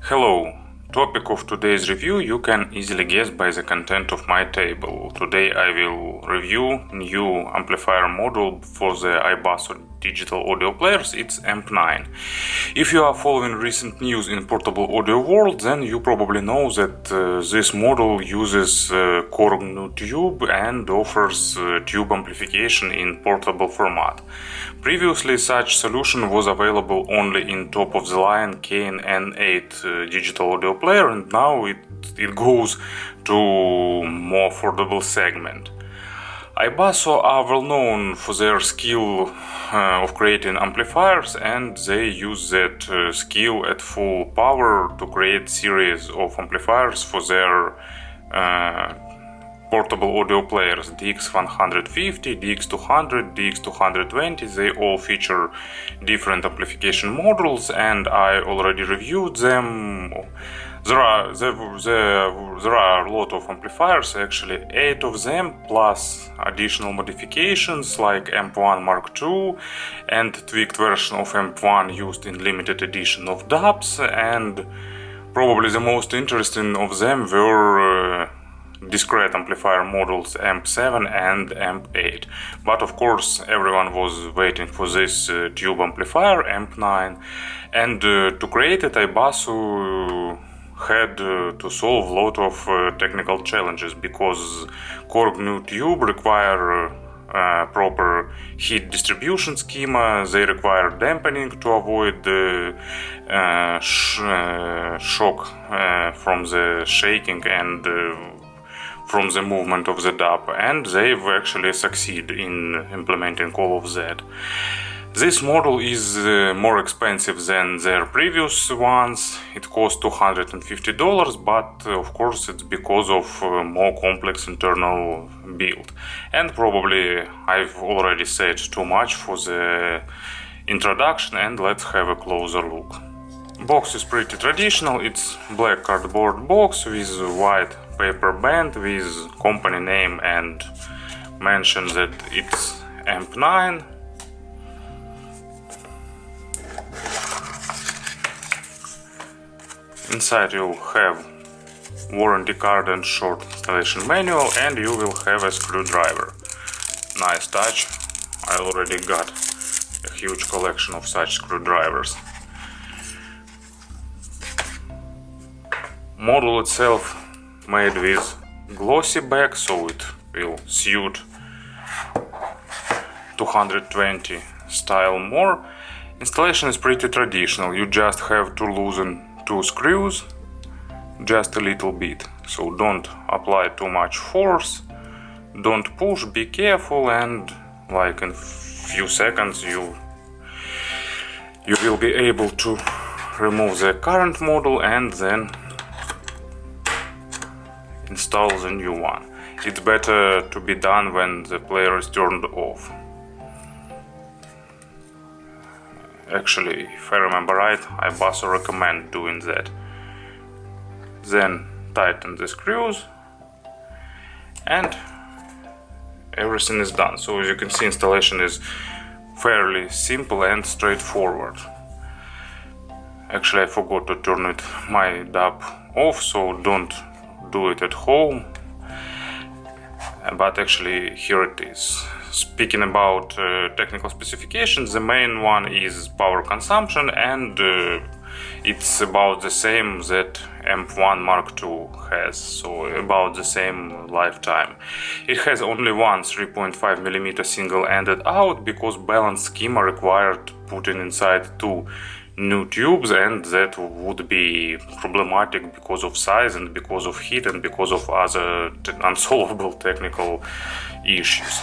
Hello. Topic of today's review you can easily guess by the content of my table. Today I will review new amplifier model for the iBasso digital audio players. It's AMP9. If you are following recent news in portable audio world, then you probably know that this model uses Korg GNU tube and offers tube amplification in portable format. Previously, such solution was available only in top-of-the-line Kane N8 digital audio player, and now it goes to more affordable segment. iBasso are well known for their skill of creating amplifiers, and they use that skill at full power to create series of amplifiers for their portable audio players. DX150, DX200, DX220, they all feature different amplification models, and I already reviewed them. There are a lot of amplifiers, actually 8 of them, plus additional modifications like AMP1 Mark II and tweaked version of AMP1 used in limited edition of dubs, and probably the most interesting of them were discrete amplifier models AMP7 and AMP8. But of course everyone was waiting for this tube amplifier AMP9, and to create it iBasso had to solve a lot of technical challenges, because Korg GNU tube require proper heat distribution schema, they require dampening to avoid the shock from the shaking and from the movement of the dub, and they've actually succeeded in implementing all of that. This model is more expensive than their previous ones. It costs $250, but of course it's because of more complex internal build. And probably I've already said too much for the introduction, and let's have a closer look. Box is pretty traditional. It's black cardboard box with white paper band with company name and mention that it's AMP9. Inside you'll have warranty card and short installation manual, and you will have a screwdriver. Nice touch. I already got a huge collection of such screwdrivers. Model itself made with glossy back, so it will suit 220 style more. Installation is pretty traditional. You just have to loosen 2 screws, just a little bit, so don't apply too much force, don't push, be careful, and like in few seconds you will be able to remove the current model and then install the new one. It's better to be done when the player is turned off. Actually, if I remember right, iBasso recommend doing that. Then tighten the screws and everything is done. So as you can see, installation is fairly simple and straightforward. Actually, I forgot to turn my dub off, so don't do it at home. But actually here it is. Speaking about technical specifications, the main one is power consumption, and it's about the same that AMP1 Mark II has, so about the same lifetime. It has only one 3.5mm single-ended out, because balance schema required putting inside 2 new tubes, and that would be problematic because of size and because of heat and because of other unsolvable technical issues.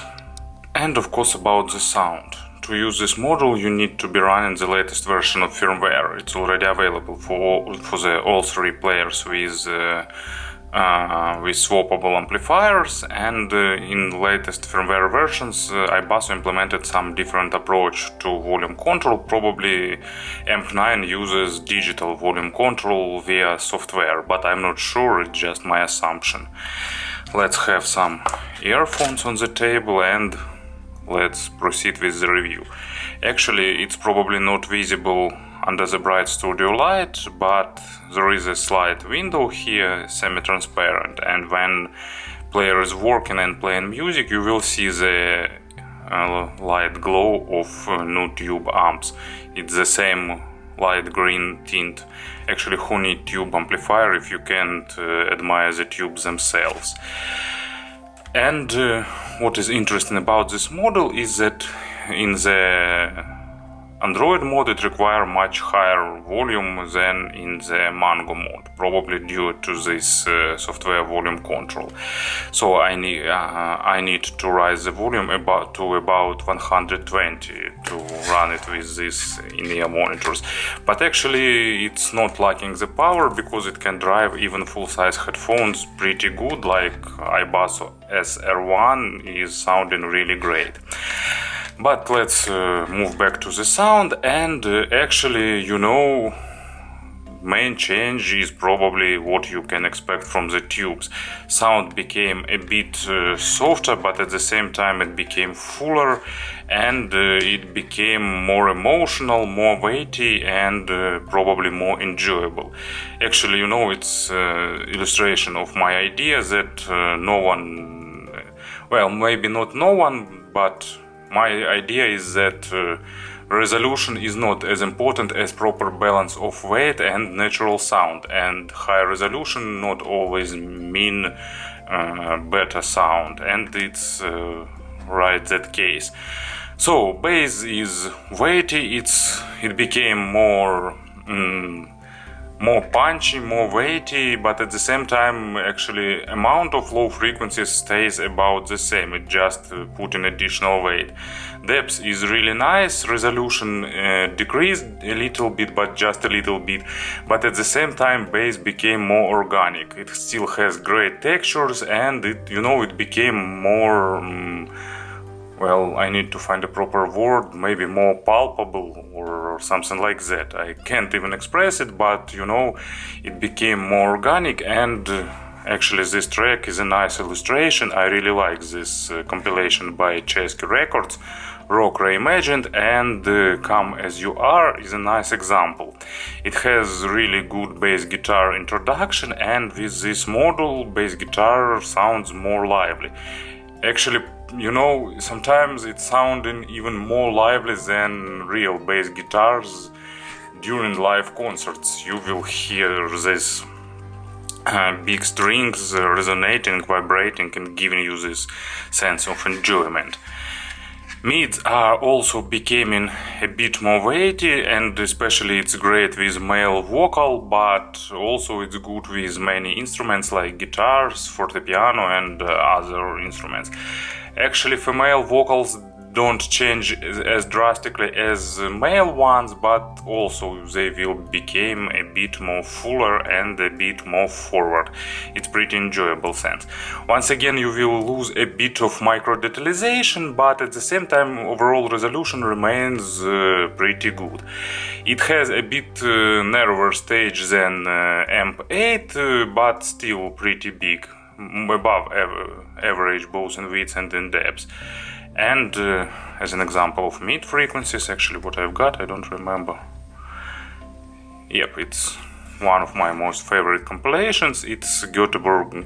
And of course about the sound. To use this model you need to be running the latest version of firmware. It's already available for all 3 players with swappable amplifiers, and in latest firmware versions iBasso implemented some different approach to volume control. Probably AMP9 uses digital volume control via software, but I'm not sure, it's just my assumption. Let's have some earphones on the table and let's proceed with the review. Actually, it's probably not visible under the bright studio light, but there is a slight window here, semi-transparent, and when player is working and playing music, you will see the light glow of new tube amps. It's the same light green tint. Actually, who need tube amplifier if you can't admire the tubes themselves? And what is interesting about this model is that in the Android mode it requires much higher volume than in the Mango mode, probably due to this software volume control. So I need to raise the volume to about 120 to run it with these in-ear monitors. But actually it's not lacking the power, because it can drive even full-size headphones pretty good, like iBasso SR1 is sounding really great. But let's move back to the sound, and actually, main change is probably what you can expect from the tubes. Sound became a bit softer, but at the same time it became fuller, and it became more emotional, more weighty, and probably more enjoyable. Actually, it's illustration of my idea that no one, well, maybe not no one, but my idea is that resolution is not as important as proper balance of weight and natural sound, and high resolution not always mean better sound, and it's right that case. So bass is weighty, it became more punchy, more weighty, but at the same time actually amount of low frequencies stays about the same, it just put in additional weight. Depth is really nice, resolution decreased a little bit, but just a little bit, but at the same time bass became more organic. It still has great textures, and it became more well, I need to find a proper word, maybe more palpable or something like that. I can't even express it, but it became more organic, and actually this track is a nice illustration. I really like this compilation by Chesky Records, Rock Reimagined, and Come As You Are is a nice example. It has really good bass guitar introduction, and with this model bass guitar sounds more lively. Actually, sometimes it's sounding even more lively than real bass guitars. During live concerts you will hear this big strings resonating, vibrating, and giving you this sense of enjoyment. Mids are also becoming a bit more weighty, and especially it's great with male vocal, but also it's good with many instruments like guitars, fortepiano, and other instruments. Actually, female vocals don't change as drastically as male ones, but also they will become a bit more fuller and a bit more forward. It's pretty enjoyable sense. Once again, you will lose a bit of micro detalization, but at the same time overall resolution remains pretty good. It has a bit narrower stage than AMP9, but still pretty big, above average both in width and in depth. And as an example of mid frequencies, actually what I've got, I don't remember. Yep, it's one of my most favorite compilations. It's Göthenburg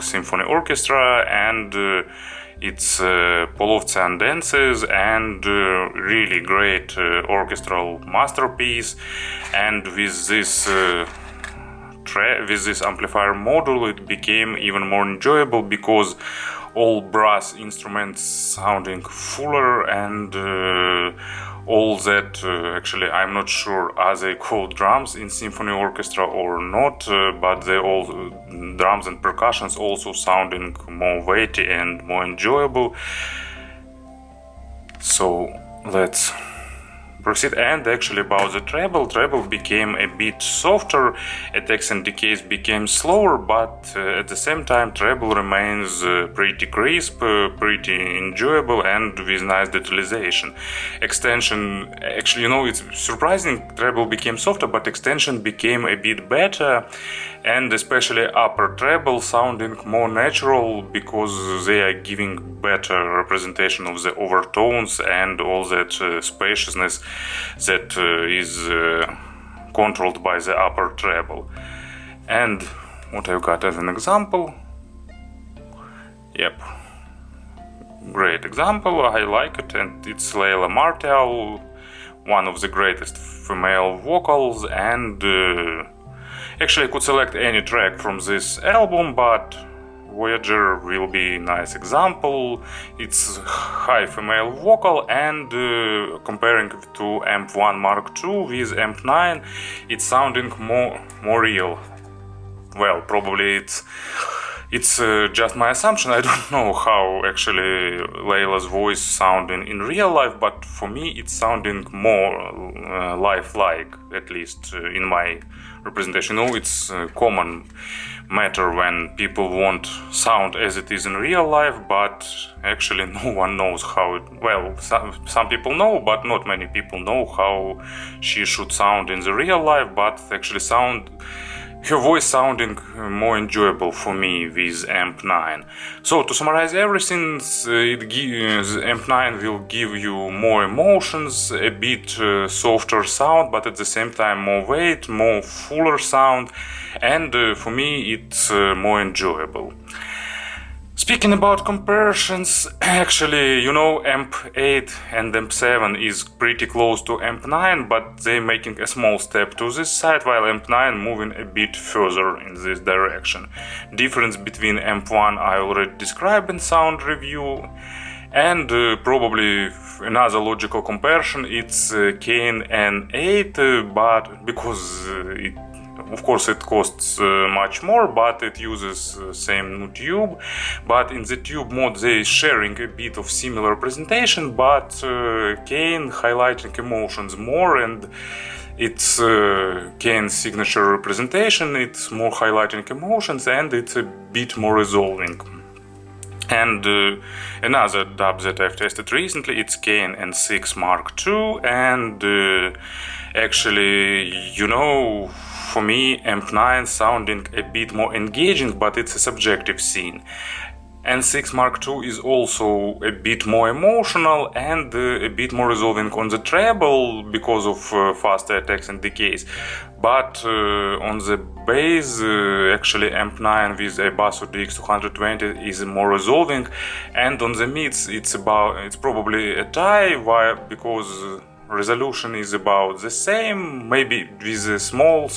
Symphony Orchestra, and it's Polovtsian dances, and really great orchestral masterpiece. And with this amplifier module it became even more enjoyable, because all brass instruments sounding fuller, and all that actually I'm not sure are they called drums in symphony orchestra or not, but they all drums and percussions also sounding more weighty and more enjoyable. So let's proceed. And actually about the treble became a bit softer, attacks and decays became slower, but at the same time treble remains pretty crisp, pretty enjoyable, and with nice detalization. Extension, actually, it's surprising, treble became softer, but extension became a bit better, and especially upper treble sounding more natural, because they are giving better representation of the overtones and all that spaciousness that is controlled by the upper treble. And what I've got as an example, yep, great example, I like it, and it's Leïla Martial, one of the greatest female vocals, and actually I could select any track from this album, but Voyageur will be a nice example. It's high female vocal, and comparing it to AMP1 Mark II with AMP9, it's sounding more real. Well, probably it's just my assumption. I don't know how actually Leïla's voice sounding in real life, but for me it's sounding more lifelike, at least in my representation. You know, it's a common matter when people want sound as it is in real life, but actually no one knows how it, well, some people know, but not many people know how she should sound in the real life, but actually her voice sounding more enjoyable for me with AMP9. So to summarize everything, AMP9 will give you more emotions, a bit softer sound, but at the same time more weight, more fuller sound, and for me it's more enjoyable. Speaking about comparisons, actually, you know, AMP8 and AMP7 is pretty close to AMP9, but they're making a small step to this side, while AMP9 moving a bit further in this direction. Difference between AMP1 I already described in sound review, and probably another logical comparison, it's Kane N8, but because of course it costs much more, but it uses same tube, but in the tube mode they sharing a bit of similar presentation, but Kane highlighting emotions more, and it's Kane's signature representation, it's more highlighting emotions, and it's a bit more resolving. And another dub that I've tested recently, it's Kane N6 Mark II, and actually, you know, for me AMP9 sounding a bit more engaging, but it's a subjective scene. N6 Mark II is also a bit more emotional and a bit more resolving on the treble because of faster attacks and decays. But on the bass, actually AMP9 with iBasso DX220 is more resolving, and on the mids it's probably a tie, because resolution is about the same, maybe with a small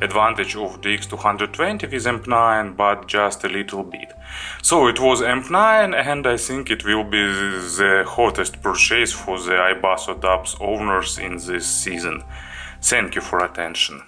advantage of DX220 with AMP9, but just a little bit. So it was AMP9, and I think it will be the hottest purchase for the iBasso dubs owners in this season. Thank you for attention.